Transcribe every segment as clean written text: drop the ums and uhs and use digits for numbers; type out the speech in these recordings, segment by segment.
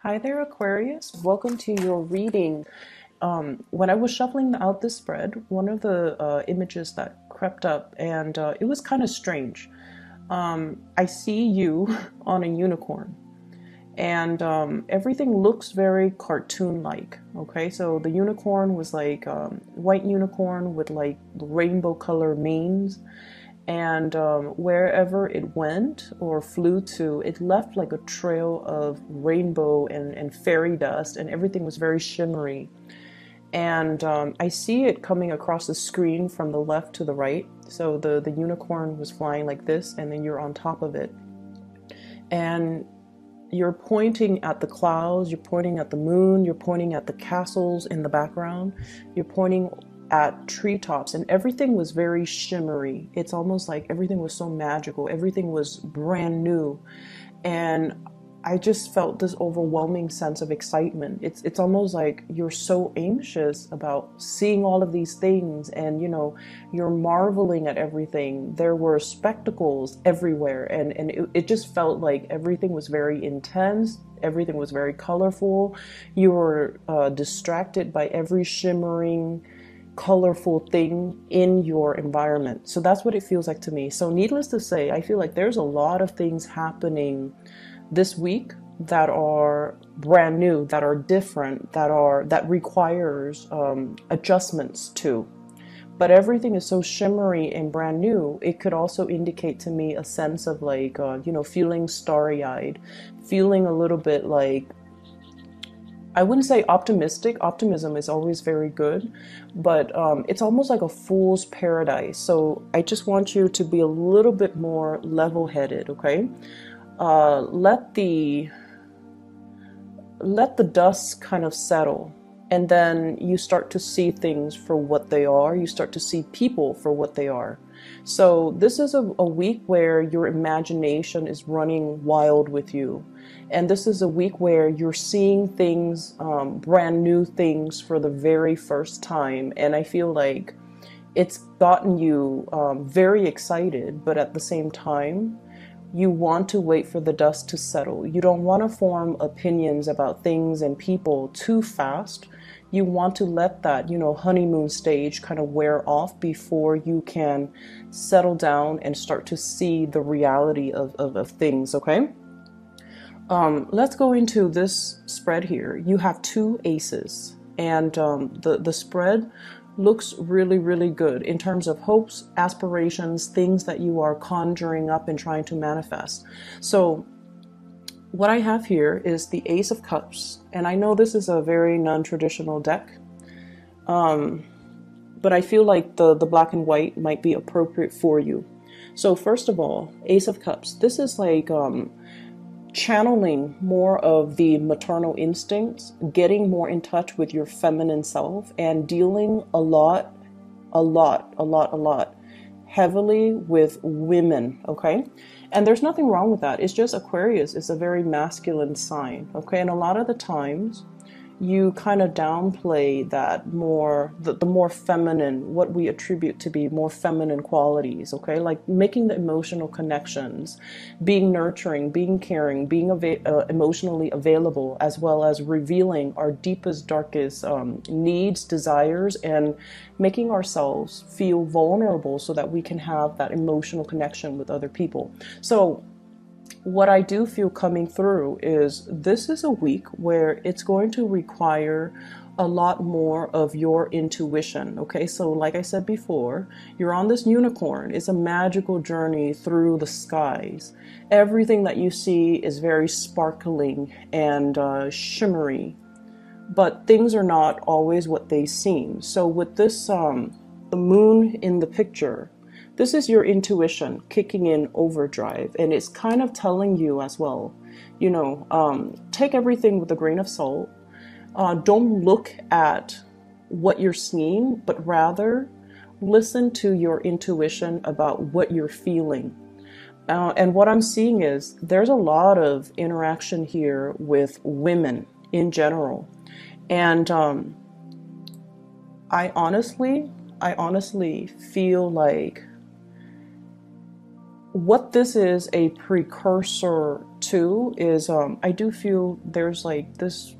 Hi there, Aquarius. Welcome to your reading. When I was shuffling out this spread, one of the images that crept up, and it was kind of strange. I see you on a unicorn, and everything looks very cartoon-like. Okay, so the unicorn was like white unicorn with like rainbow color manes, and wherever it went or flew to, it left like a trail of rainbow and fairy dust, and everything was very shimmery. And I see it coming across the screen from the left to the right. So the unicorn was flying like this, and then you're on top of it. And you're pointing at the clouds, you're pointing at the moon, you're pointing at the castles in the background, you're pointing at treetops, and everything was very shimmery. It's almost like everything was so magical, everything was brand new. And I just felt this overwhelming sense of excitement. It's almost like you're so anxious about seeing all of these things, and you're marveling at everything. There were spectacles everywhere, and it just felt like everything was very intense. Everything was very colorful. You were distracted by every shimmering colorful thing in your environment. So that's what it feels like to me. So needless to say, I feel like there's a lot of things happening this week that are brand new, that are different, that requires adjustments to. But everything is so shimmery and brand new. It could also indicate to me a sense of like feeling starry-eyed, feeling a little bit like, I wouldn't say optimistic. Optimism is always very good, but it's almost like a fool's paradise. So I just want you to be a little bit more level-headed, okay? Let the dust kind of settle, and then you start to see things for what they are. You start to see people for what they are. So this is a week where your imagination is running wild with you. And this is a week where you're seeing things, brand new things for the very first time. And I feel like it's gotten you very excited, but at the same time, you want to wait for the dust to settle. You don't want to form opinions about things and people too fast. You want to let that, honeymoon stage kind of wear off before you can settle down and start to see the reality of things, okay? Let's go into this spread here. You have two aces, and the spread looks really, really good in terms of hopes, aspirations, things that you are conjuring up and trying to manifest. So what I have here is the Ace of Cups, and I know this is a very non-traditional deck, but I feel like the black and white might be appropriate for you. So first of all, Ace of Cups. This is like channeling more of the maternal instincts, getting more in touch with your feminine self, and dealing a lot heavily with women, okay? And there's nothing wrong with that. It's just Aquarius is a very masculine sign, okay? And a lot of the times you kind of downplay that more, the more feminine, what we attribute to be more feminine qualities, okay? Like making the emotional connections, being nurturing, being caring, being emotionally available, as well as revealing our deepest, darkest needs, desires, and making ourselves feel vulnerable so that we can have that emotional connection with other people. So what I do feel coming through is this is a week where it's going to require a lot more of your intuition. Okay, so like I said before, you're on this unicorn. It's a magical journey through the skies. Everything that you see is very sparkling and shimmery, but things are not always what they seem. So with this, the moon in the picture, this is your intuition kicking in overdrive, and it's kind of telling you as well, take everything with a grain of salt. Don't look at what you're seeing, but rather listen to your intuition about what you're feeling. And what I'm seeing is there's a lot of interaction here with women in general. And I honestly feel like what this is a precursor to is I do feel there's like this,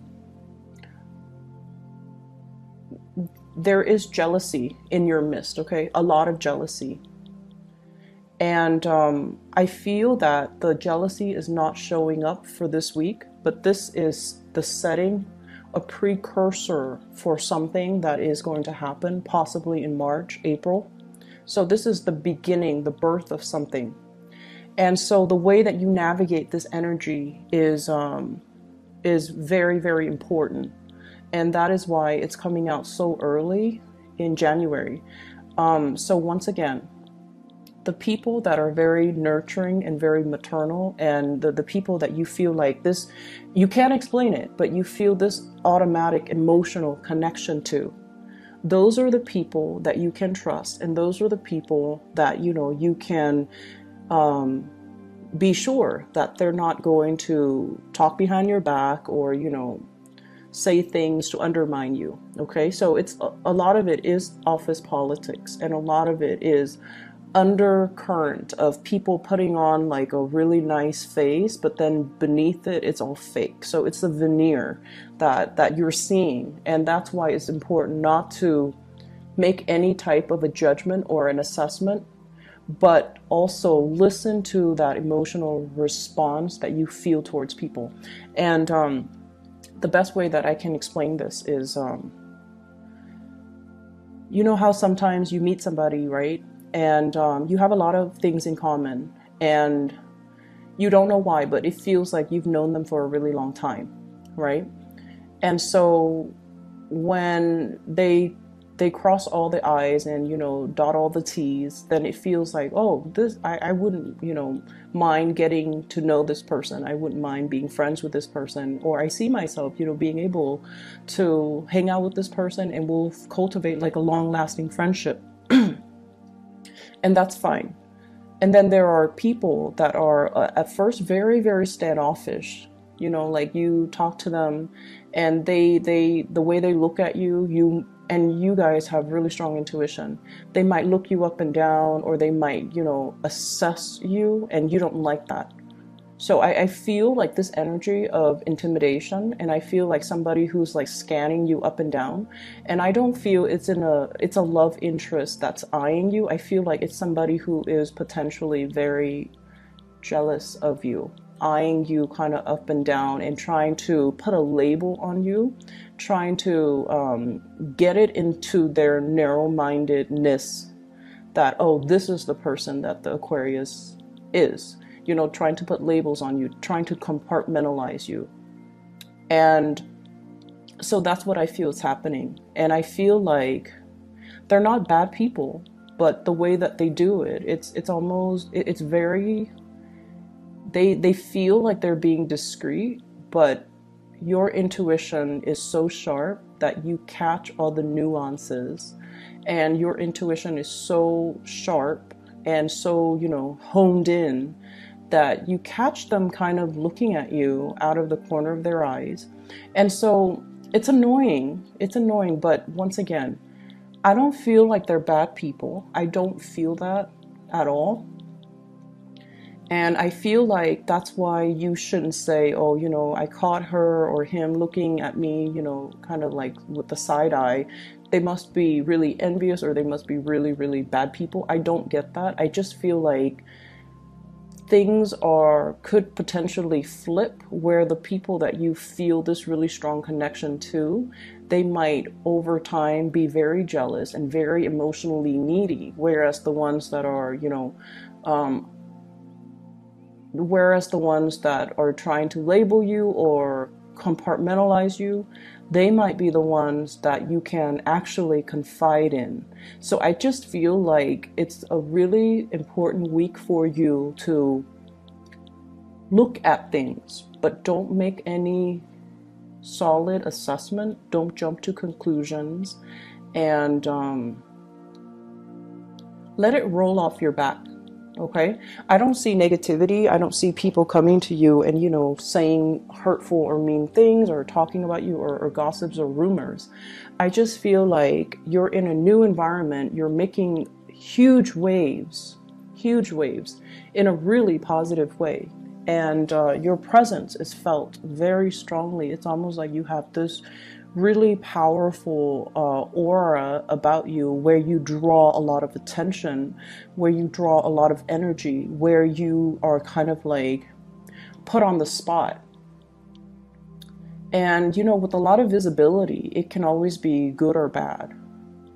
there is jealousy in your midst, okay? A lot of jealousy. And I feel that the jealousy is not showing up for this week, but this is the setting, a precursor for something that is going to happen possibly in March, April. So this is the beginning, the birth of something. And so the way that you navigate this energy is very, very important. And that is why it's coming out so early in January. So once again, the people that are very nurturing and very maternal, and the people that you feel like this, you can't explain it, but you feel this automatic emotional connection to, those are the people that you can trust. And those are the people that, you know, you can be sure that they're not going to talk behind your back or, you know, say things to undermine you. Okay, so it's a lot of it is office politics, and a lot of it is undercurrent of people putting on like a really nice face, but then beneath it, it's all fake. So it's the veneer that you're seeing, and that's why it's important not to make any type of a judgment or an assessment, but also listen to that emotional response that you feel towards people. And the best way that I can explain this is, you know how sometimes you meet somebody, right? And you have a lot of things in common, and you don't know why, but it feels like you've known them for a really long time, right? And so when they cross all the I's and, you know, dot all the T's, then it feels like, oh, this, I wouldn't, you know, mind getting to know this person. I wouldn't mind being friends with this person. Or I see myself, you know, being able to hang out with this person, and we'll cultivate like a long-lasting friendship. And that's fine. And then there are people that are at first very, very standoffish. You know, like you talk to them, and they the way they look at you, you guys have really strong intuition. They might look you up and down, or they might, you know, assess you, and you don't like that. So I feel like this energy of intimidation, and I feel like somebody who's like scanning you up and down. And I don't feel it's a love interest that's eyeing you. I feel like it's somebody who is potentially very jealous of you, eyeing you kind of up and down, and trying to put a label on you, trying to get it into their narrow-mindedness that, oh, this is the person that the Aquarius is. You know, trying to put labels on you, trying to compartmentalize you. And so that's what I feel is happening. And I feel like they're not bad people, but the way that they do it, it's almost, it's very, they feel like they're being discreet, but your intuition is so sharp that you catch all the nuances, and your intuition is so sharp and so, you know, honed in, that you catch them kind of looking at you out of the corner of their eyes. And so it's annoying. It's annoying. But once again, I don't feel like they're bad people. I don't feel that at all. And I feel like that's why you shouldn't say, oh, you know, I caught her or him looking at me, you know, kind of like with the side eye. They must be really envious, or they must be really, really bad people. I don't get that. I just feel like things could potentially flip, where the people that you feel this really strong connection to, they might over time be very jealous and very emotionally needy, whereas the ones that are, you know, whereas the ones that are trying to label you or compartmentalize you, they might be the ones that you can actually confide in. So I just feel like it's a really important week for you to look at things, but don't make any solid assessment. Don't jump to conclusions, and let it roll off your back. Okay, I don't see negativity. I don't see people coming to you and, you know, saying hurtful or mean things, or talking about you, or gossips or rumors. I just feel like you're in a new environment. You're making huge waves, huge waves in a really positive way. And your presence is felt very strongly. It's almost like you have this really powerful aura about you, where you draw a lot of attention, where you draw a lot of energy, where you are kind of like put on the spot. And you know, with a lot of visibility, it can always be good or bad.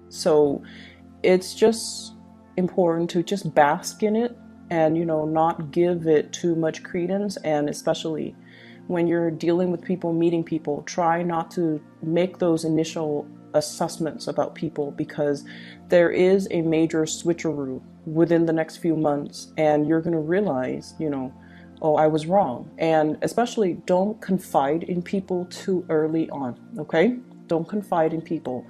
So it's just important to just bask in it and, you know, not give it too much credence. And especially when you're dealing with people, meeting people, try not to make those initial assessments about people, because there is a major switcheroo within the next few months, and you're going to realize, you know, oh, I was wrong. And especially don't confide in people too early on, okay? Don't confide in people.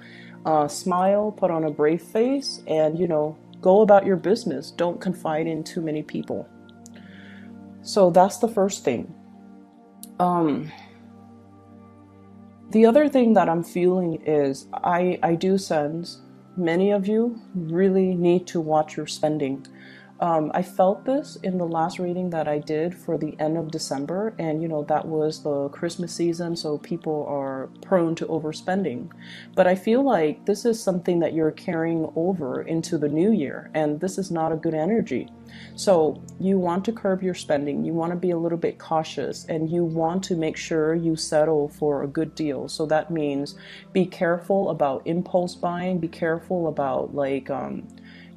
Smile, put on a brave face, and, you know, go about your business. Don't confide in too many people. So that's the first thing. The other thing that I'm feeling is I do sense many of you really need to watch your spending. I felt this in the last reading that I did for the end of December, and you know, that was the Christmas season, so people are prone to overspending. But I feel like this is something that you're carrying over into the new year, and this is not a good energy. So you want to curb your spending, you want to be a little bit cautious, and you want to make sure you settle for a good deal. So that means be careful about impulse buying, be careful about like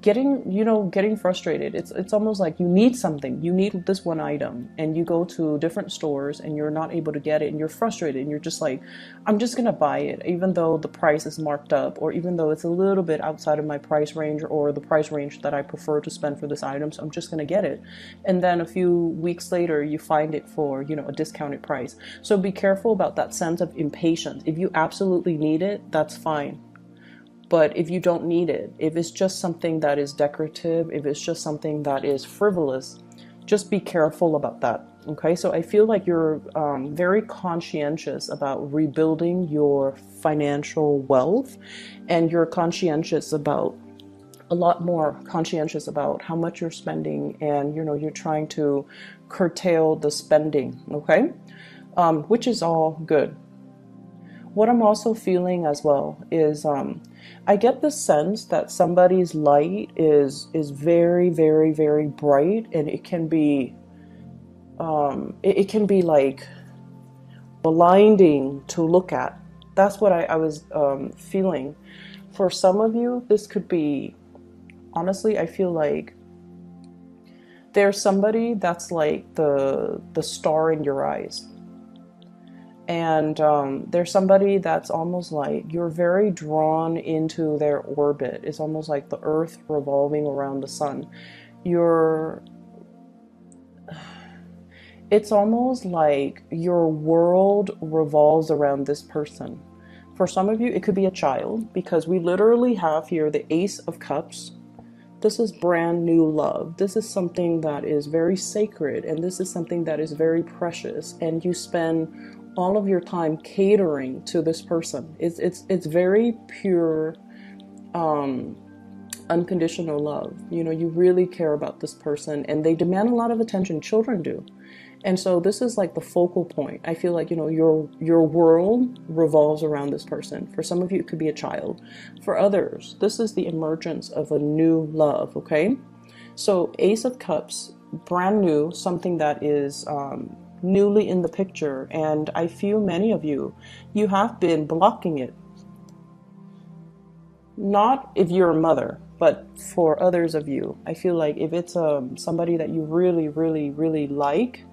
getting frustrated. It's almost like you need something, you need this one item, and you go to different stores and you're not able to get it, and you're frustrated, and you're just like, I'm just gonna buy it even though the price is marked up, or even though it's a little bit outside of my price range, or the price range that I prefer to spend for this item, so I'm just gonna get it. And then a few weeks later you find it for, you know, a discounted price. So be careful about that sense of impatience. If you absolutely need it, that's fine. But if you don't need it, if it's just something that is decorative, if it's just something that is frivolous, just be careful about that. Okay, so I feel like you're very conscientious about rebuilding your financial wealth, and you're conscientious about a lot more conscientious about how much you're spending, and you know, you're trying to curtail the spending. Okay, which is all good. What I'm also feeling as well is I get the sense that somebody's light is very, very, very bright, and it can be like blinding to look at. That's what I was feeling. For some of you, this could be, honestly, I feel like there's somebody that's like the star in your eyes. And there's somebody that's almost like you're very drawn into their orbit. It's almost like the earth revolving around the sun. It's almost like your world revolves around this person. For some of you, it could be a child, because we literally have here the Ace of Cups. This is brand new love. This is something that is very sacred, and this is something that is very precious, and you spend all of your time catering to this person. It's very pure, unconditional love. You know, you really care about this person, and they demand a lot of attention. Children do. And so this is like the focal point. I feel like, you know, your world revolves around this person. For some of you, it could be a child. For others, this is the emergence of a new love, okay? So Ace of Cups, brand new, something that is newly in the picture, and I feel many of you have been blocking it. Not if you're a mother, but for others of you, I feel like if it's somebody that you really, really, really like,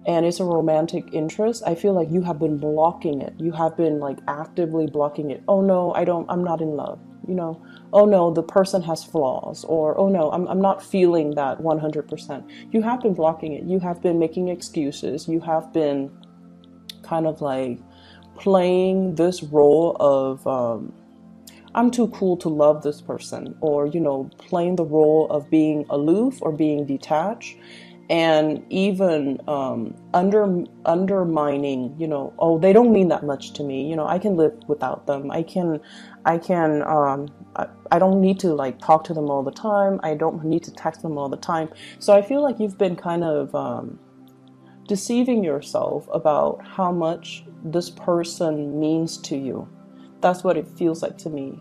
and it's a romantic interest, I feel like you have been blocking it. You have been like actively blocking it. Oh no, I'm not in love. You know, oh no, the person has flaws, or oh no, I'm not feeling that 100%. You have been blocking it. You have been making excuses. You have been kind of like playing this role of I'm too cool to love this person, or, you know, playing the role of being aloof or being detached. and even undermining, you know, oh, they don't mean that much to me. You know, I can live without them. I don't need to like talk to them all the time. I don't need to text them all the time. So I feel like you've been kind of deceiving yourself about how much this person means to you. That's what it feels like to me.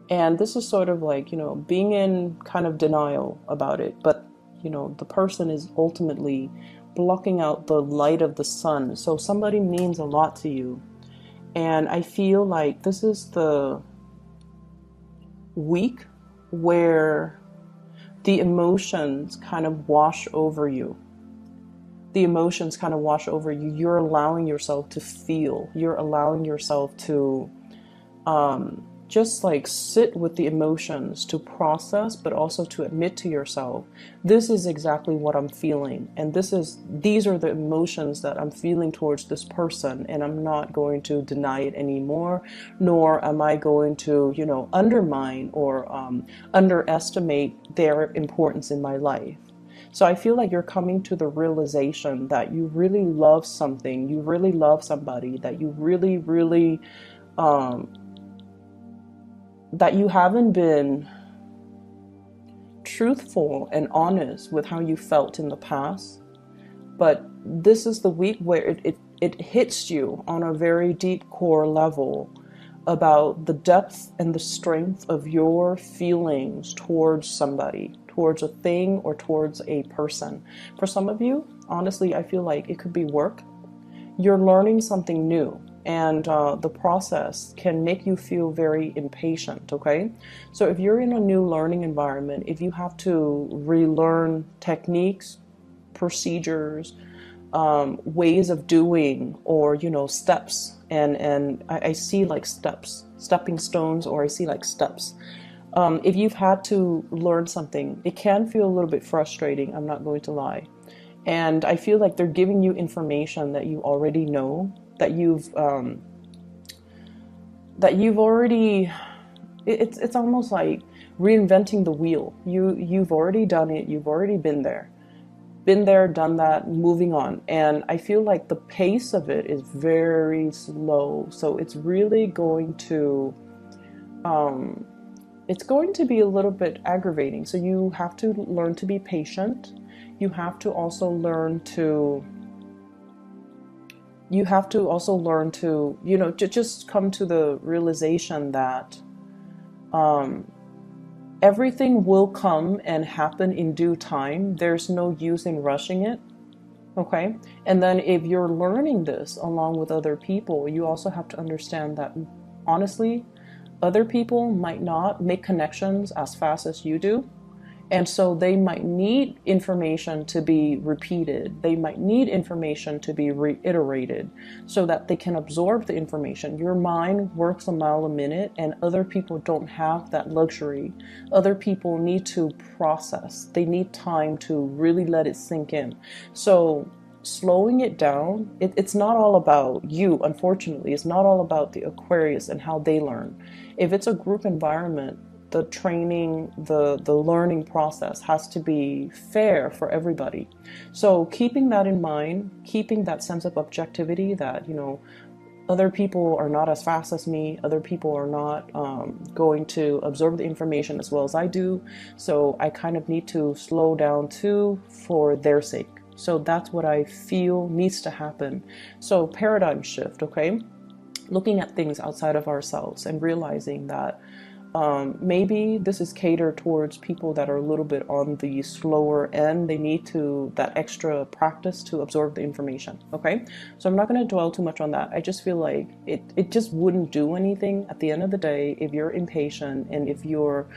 And this is sort of like, you know, being in kind of denial about it. But, you know, the person is ultimately blocking out the light of the sun. So somebody means a lot to you. And I feel like this is the week where the emotions kind of wash over you. The emotions kind of wash over you. You're allowing yourself to feel. You're allowing yourself to just like sit with the emotions, to process, but also to admit to yourself, this is exactly what I'm feeling. And these are the emotions that I'm feeling towards this person. And I'm not going to deny it anymore, nor am I going to, you know, undermine or underestimate their importance in my life. So I feel like you're coming to the realization that you really love something, you really love somebody, that you really, really, that you haven't been truthful and honest with how you felt in the past. But this is the week where it hits you on a very deep core level about the depth and the strength of your feelings towards somebody, towards a thing, or towards a person. For some of you, honestly, I feel like it could be work. You're learning something new, and the process can make you feel very impatient, okay? So if you're in a new learning environment, if you have to relearn techniques, procedures, ways of doing, or, you know, steps, and I see like steps, stepping stones, or I see like steps. If you've had to learn something, it can feel a little bit frustrating, I'm not going to lie. And I feel like they're giving you information that you already know, that you've already, it's almost like reinventing the wheel. You've already done it, you've already been there, done that, moving on. And I feel like the pace of it is very slow. So it's really going to be a little bit aggravating. So you have to learn to be patient. You have to also learn to, you know, to just come to the realization that everything will come and happen in due time. There's no use in rushing it. Okay. And then if you're learning this along with other people, you also have to understand that honestly, other people might not make connections as fast as you do. And so they might need information to be repeated. They might need information to be reiterated so that they can absorb the information. Your mind works a mile a minute, and other people don't have that luxury. Other people need to process. They need time to really let it sink in. So slowing it down, it's not all about you, unfortunately. It's not all about the Aquarius and how they learn. If it's a group environment, the training, the learning process has to be fair for everybody. So keeping that in mind, keeping that sense of objectivity that, you know, other people are not as fast as me, other people are not going to absorb the information as well as I do. So I kind of need to slow down too for their sake. So that's what I feel needs to happen. So paradigm shift, okay? Looking at things outside of ourselves and realizing that maybe this is catered towards people that are a little bit on the slower end. They need that extra practice to absorb the information. Okay. So I'm not going to dwell too much on that. I just feel like it just wouldn't do anything at the end of the day. If you're impatient and if you're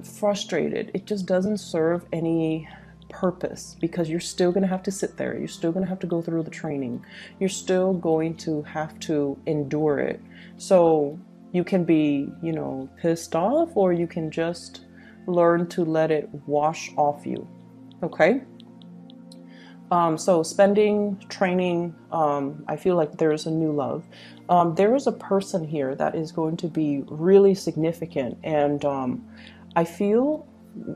frustrated, it just doesn't serve any purpose, because you're still going to have to sit there. You're still going to have to go through the training. You're still going to have to endure it. So you can be, you know, pissed off, or you can just learn to let it wash off you. Okay. So spending, training, I feel like there is a new love. There is a person here that is going to be really significant. And I feel,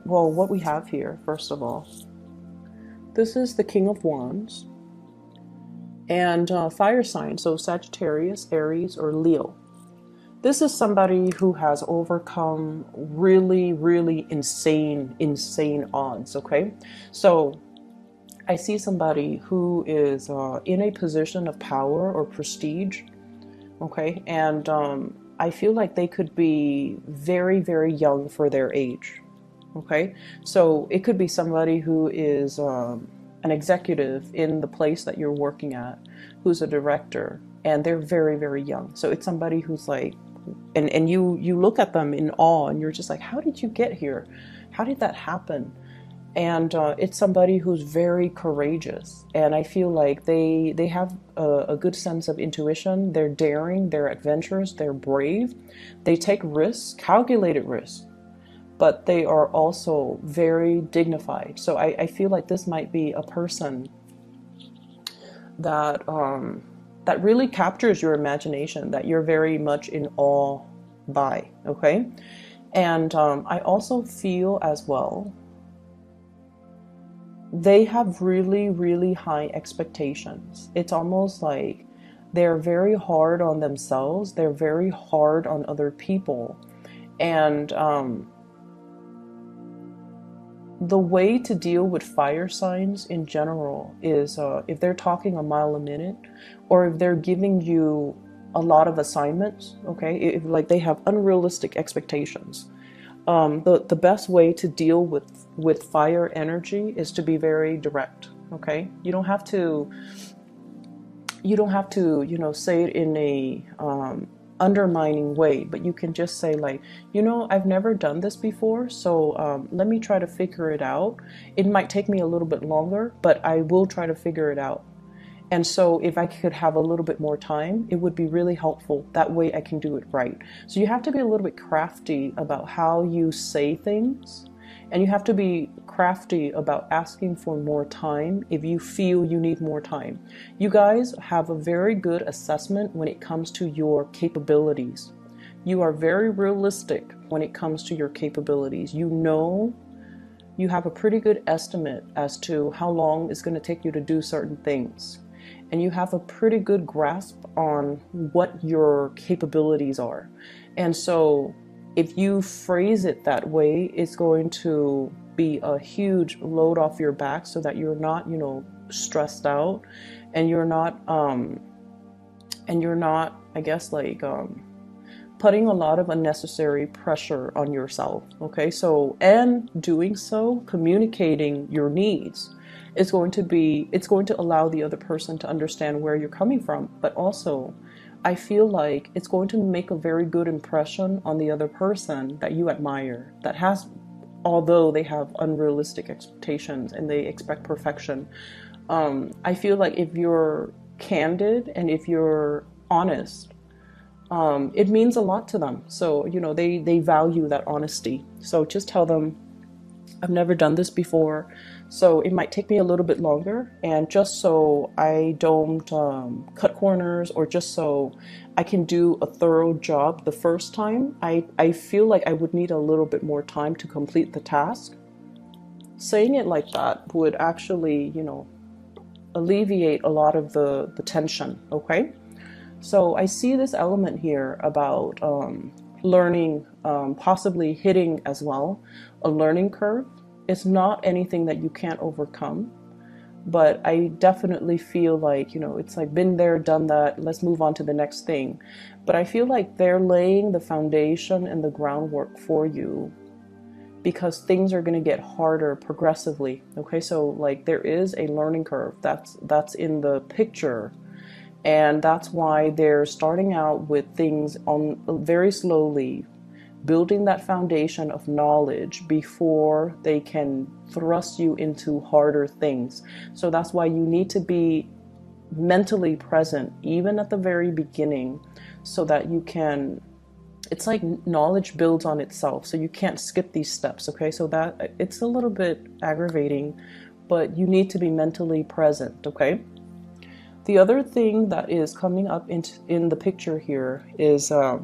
well, what we have here, first of all, This is the King of Wands. And fire sign, so Sagittarius, Aries, or Leo. This is somebody who has overcome really, really insane odds, okay? So I see somebody who is in a position of power or prestige, okay? And I feel like they could be very, very young for their age, okay? So it could be somebody who is an executive in the place that you're working at, who's a director, and they're very, very young. So it's somebody who's like, and you look at them in awe, and you're just like, how did you get here? How did that happen? And it's somebody who's very courageous, and I feel like they have a good sense of intuition. They're daring, they're adventurous, they're brave, they take risks, calculated risks, but they are also very dignified. So I feel like this might be a person that that really captures your imagination, that you're very much in awe by, okay? And I also feel as well, they have really, really high expectations. It's almost like they're very hard on themselves, they're very hard on other people. And the way to deal with fire signs in general is if they're talking a mile a minute, or if they're giving you a lot of assignments, okay, if like they have unrealistic expectations, the best way to deal with fire energy is to be very direct, okay? You don't have to you know, say it in a undermining way, but you can just say like, you know, I've never done this before, so let me try to figure it out. It might take me a little bit longer, but I will try to figure it out. And so if I could have a little bit more time, it would be really helpful. That way I can do it right. So you have to be a little bit crafty about how you say things, and you have to be crafty about asking for more time if you feel you need more time. You guys have a very good assessment when it comes to your capabilities. You are very realistic when it comes to your capabilities. You know, you have a pretty good estimate as to how long it's going to take you to do certain things. And you have a pretty good grasp on what your capabilities are. And so if you phrase it that way, it's going to be a huge load off your back, so that you're not, you know, stressed out, and you're not, I guess, like, putting a lot of unnecessary pressure on yourself. Okay, so, and doing so, communicating your needs, it's going to allow the other person to understand where you're coming from, but also I feel like it's going to make a very good impression on the other person that you admire, that has, although they have unrealistic expectations and they expect perfection. I feel like if you're candid and if you're honest, it means a lot to them. So, you know, they value that honesty. So just tell them, I've never done this before, so it might take me a little bit longer, and just so I don't cut corners, or just so I can do a thorough job the first time, I feel like I would need a little bit more time to complete the task. Saying it like that would actually, you know, alleviate a lot of the tension, okay? So I see this element here about learning, possibly hitting as well, a learning curve. It's not anything that you can't overcome, but I definitely feel like, you know, it's like been there, done that, let's move on to the next thing. But I feel like they're laying the foundation and the groundwork for you, because things are going to get harder progressively. Okay, so like there is a learning curve that's in the picture. And that's why they're starting out with things on very slowly, building that foundation of knowledge before they can thrust you into harder things. So that's why you need to be mentally present, even at the very beginning, so that you can, it's like knowledge builds on itself. So you can't skip these steps, okay? So that it's a little bit aggravating, but you need to be mentally present, okay? The other thing that is coming up in the picture here is I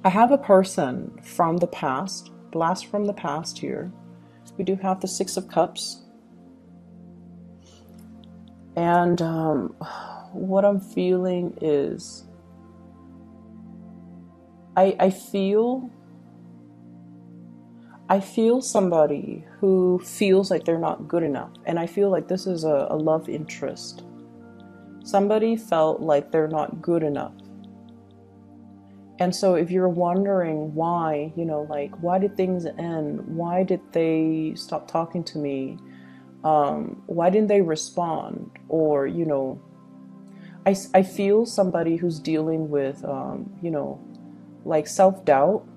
have a person from the past, blast from the past here, We do have the Six of Cups. And what I'm feeling is I feel somebody who feels like they're not good enough. And I feel like this is a love interest. Somebody felt like they're not good enough. And so if you're wondering why, you know, like, why did things end? Why did they stop talking to me? Why didn't they respond? Or, you know, I feel somebody who's dealing with, you know, like self-doubt.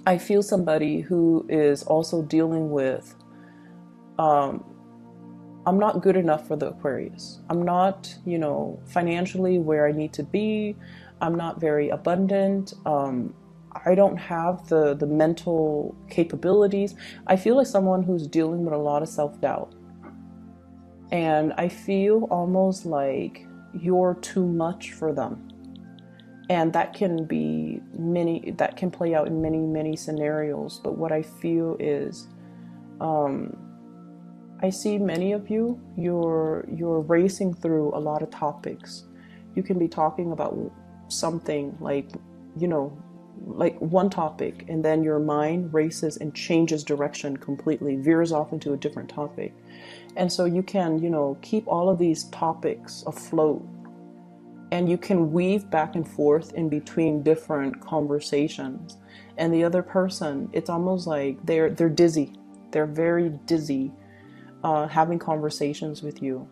I feel somebody who is also dealing with, I'm not good enough for the Aquarius. I'm not, you know, financially where I need to be. I'm not very abundant. I don't have the mental capabilities. I feel like someone who's dealing with a lot of self-doubt. And I feel almost like you're too much for them. And that can be that can play out in many scenarios. But what I feel is, I see many of you, you're racing through a lot of topics. You can be talking about something like, you know, like one topic, and then your mind races and changes direction completely, veers off into a different topic. And so you can, you know, keep all of these topics afloat, and you can weave back and forth in between different conversations. And the other person, it's almost like they're dizzy. They're very dizzy having conversations with you.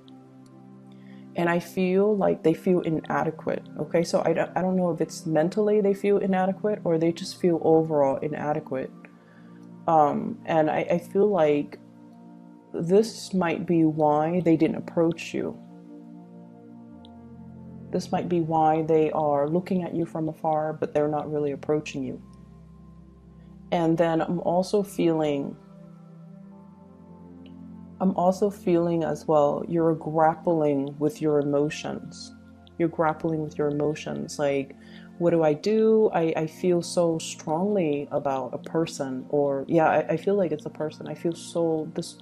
And I feel like they feel inadequate. Okay, so I don't know if it's mentally they feel inadequate or they just feel overall inadequate. And I feel like this might be why they didn't approach you. This might be why they are looking at you from afar, but they're not really approaching you. And then I'm also feeling as well, you're grappling with your emotions. You're grappling with your emotions. Like, what do? I feel so strongly about a person, or yeah, I feel like it's a person. I feel this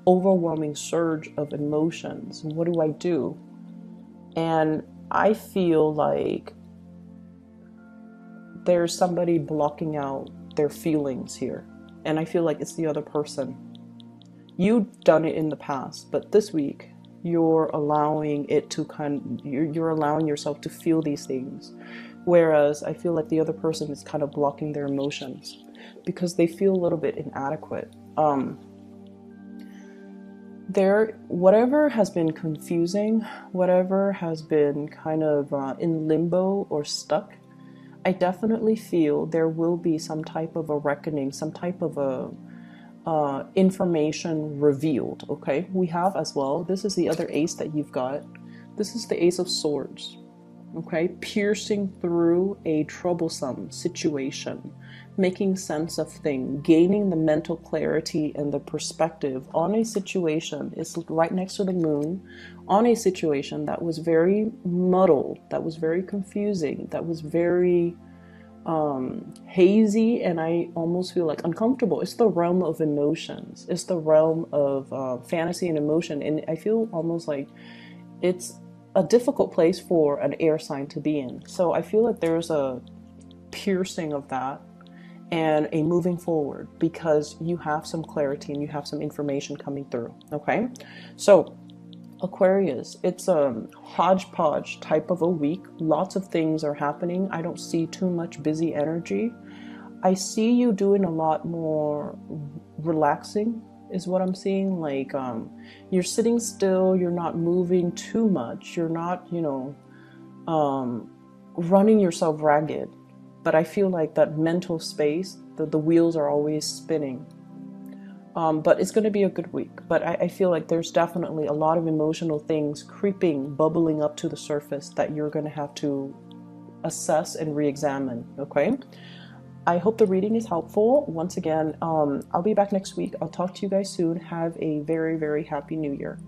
overwhelming surge of emotions. What do I do? And I feel like there's somebody blocking out their feelings here. And I feel like it's the other person. You've done it in the past, but this week you're allowing it to you're allowing yourself to feel these things. Whereas I feel like the other person is kind of blocking their emotions because they feel a little bit inadequate. Whatever has been confusing, whatever has been kind of in limbo or stuck, I definitely feel there will be some type of a reckoning, some type of a information revealed. Okay, we have as well, this is the other ace that you've got. This is the Ace of Swords. Okay, piercing through a troublesome situation, making sense of things, gaining the mental clarity and the perspective on a situation. It's right next to the moon, on a situation that was very muddled, that was very confusing, that was very hazy, and I almost feel like uncomfortable. It's the realm of emotions. It's the realm of fantasy and emotion, and I feel almost like it's a difficult place for an air sign to be in. So I feel like there's a piercing of that and a moving forward because you have some clarity and you have some information coming through. Okay, so Aquarius, it's a hodgepodge type of a week. Lots of things are happening. I don't see too much busy energy. I see you doing a lot more relaxing is what I'm seeing. Like you're sitting still, you're not moving too much, you're not, you know, running yourself ragged. But I feel like that mental space, the wheels are always spinning. But it's going to be a good week. But I feel like there's definitely a lot of emotional things creeping, bubbling up to the surface that you're going to have to assess and re-examine. Okay? I hope the reading is helpful. Once again, I'll be back next week. I'll talk to you guys soon. Have a very, very happy New Year.